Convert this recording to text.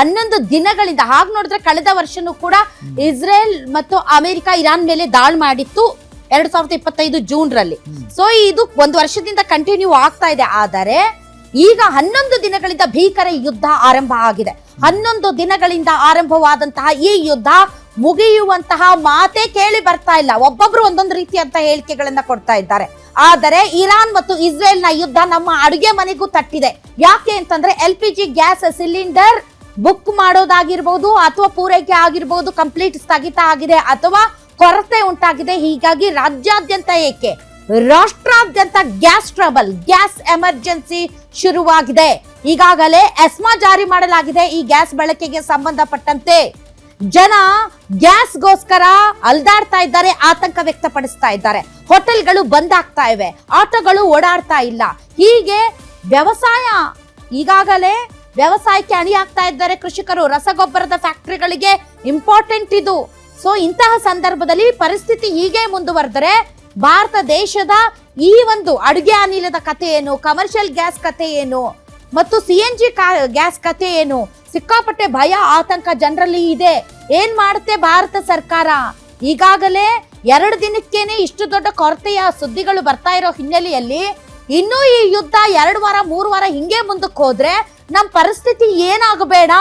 11 ದಿನಗಳಿಂದ ಹಾಗೆ ನೋಡಿದ್ರೆ ಕಳೆದ ವರ್ಷನೂ ಕೂಡ ಇಸ್ರೇಲ್ ಮತ್ತು ಅಮೆರಿಕ ಇರಾನ್ ಮೇಲೆ ದಾಳಿ ಮಾಡಿತ್ತು 2025 ಜೂನ್ ರಲ್ಲಿ. ಸೊ ಇದು ಒಂದು ವರ್ಷದಿಂದ ಕಂಟಿನ್ಯೂ ಆಗ್ತಾ ಇದೆ. ಆದರೆ ಈಗ 11 ದಿನಗಳಿಂದ ಭೀಕರ ಯುದ್ಧ ಆರಂಭ ಆಗಿದೆ. 11 ದಿನಗಳಿಂದ ಆರಂಭವಾದಂತಹ ಈ ಯುದ್ಧ ಮುಗಿಯುವಂತಹ ಮಾತೇ ಕೇಳಿ ಬರ್ತಾ ಇಲ್ಲ. ಒಬ್ಬೊಬ್ರು ಒಂದೊಂದು ರೀತಿಯಂತ ಹೇಳಿಕೆಗಳನ್ನ ಕೊಡ್ತಾ ಇದ್ದಾರೆ. ಆದರೆ ಇರಾನ್ ಮತ್ತು ಇಸ್ರೇಲ್ ನ ಯುದ್ಧ ನಮ್ಮ ಅಡುಗೆ ಮನೆಗೂ ತಟ್ಟಿದೆ. ಯಾಕೆ ಅಂತಂದ್ರೆ LPG ಗ್ಯಾಸ್ ಸಿಲಿಂಡರ್ ಬುಕ್ ಮಾಡೋದಾಗಿರ್ಬೋದು ಅಥವಾ ಪೂರೈಕೆ ಆಗಿರ್ಬೋದು ಕಂಪ್ಲೀಟ್ ಸ್ಥಗಿತ ಆಗಿದೆ ಅಥವಾ ಕೊರತೆ ಉಂಟಾಗಿದೆ. ಹೀಗಾಗಿ ರಾಜ್ಯಾದ್ಯಂತ ಏಕೆ ರಾಷ್ಟ್ರಾದ್ಯಂತ ಗ್ಯಾಸ್ ಟ್ರಬಲ್, ಗ್ಯಾಸ್ ಎಮರ್ಜೆನ್ಸಿ ಶುರುವಾಗಿದೆ. ಈಗಾಗಲೇ ಎಸ್ಮಾ ಜಾರಿ ಮಾಡಲಾಗಿದೆ. ಈ ಗ್ಯಾಸ್ ಬಳಕೆಗೆ ಸಂಬಂಧಪಟ್ಟಂತೆ ಜನ ಗ್ಯಾಸ್ಗೋಸ್ಕರ ಅಲ್ದಾಡ್ತಾ ಇದ್ದಾರೆ, ಆತಂಕ ವ್ಯಕ್ತಪಡಿಸ್ತಾ ಇದ್ದಾರೆ. ಹೋಟೆಲ್ಗಳು ಬಂದ್ ಆಗ್ತಾ ಇವೆ, ಆಟೋಗಳು ಓಡಾಡ್ತಾ ಇಲ್ಲ. ಹೀಗೆ ಈಗಾಗಲೇ ವ್ಯವಸಾಯಕ್ಕೆ ಅಣಿಯಾಗ್ತಾ ಇದ್ದಾರೆ ಕೃಷಿಕರು. ರಸಗೊಬ್ಬರದ ಫ್ಯಾಕ್ಟರಿಗಳಿಗೆ ಇಂಪಾರ್ಟೆಂಟ್ ಇದು. ಸೊ ಇಂತಹ ಸಂದರ್ಭದಲ್ಲಿ ಪರಿಸ್ಥಿತಿ ಹೀಗೆ ಮುಂದುವರೆದರೆ ಭಾರತ ದೇಶದ ಈ ಒಂದು ಅಡುಗೆ ಅನಿಲದ ಕಥೆ ಏನು, ಕಮರ್ಷಿಯಲ್ ಗ್ಯಾಸ್ ಕಥೆ ಏನು ಮತ್ತು CNG ಗ್ಯಾಸ್ ಕಥೆ ಏನು, ಸಿಕ್ಕಾಪಟ್ಟೆ ಭಯ ಆತಂಕ ಜನರಲ್ಲಿ ಇದೆ. ಏನ್ ಮಾಡುತ್ತೆ ಭಾರತ ಸರ್ಕಾರ? ಈಗಾಗಲೇ 2 ದಿನಕ್ಕೇನೆ ಇಷ್ಟು ದೊಡ್ಡ ಕೊರತೆಯ ಸುದ್ದಿಗಳು ಬರ್ತಾ ಇರೋ ಹಿನ್ನೆಲೆಯಲ್ಲಿ ಇನ್ನೂ ಈ ಯುದ್ಧ 2 ವಾರ 3 ವಾರ ಹಿಂಗೆ ಮುಂದಕ್ಕೆ ಹೋದ್ರೆ ನಮ್ ಪರಿಸ್ಥಿತಿ ಏನಾಗಬೇಡ.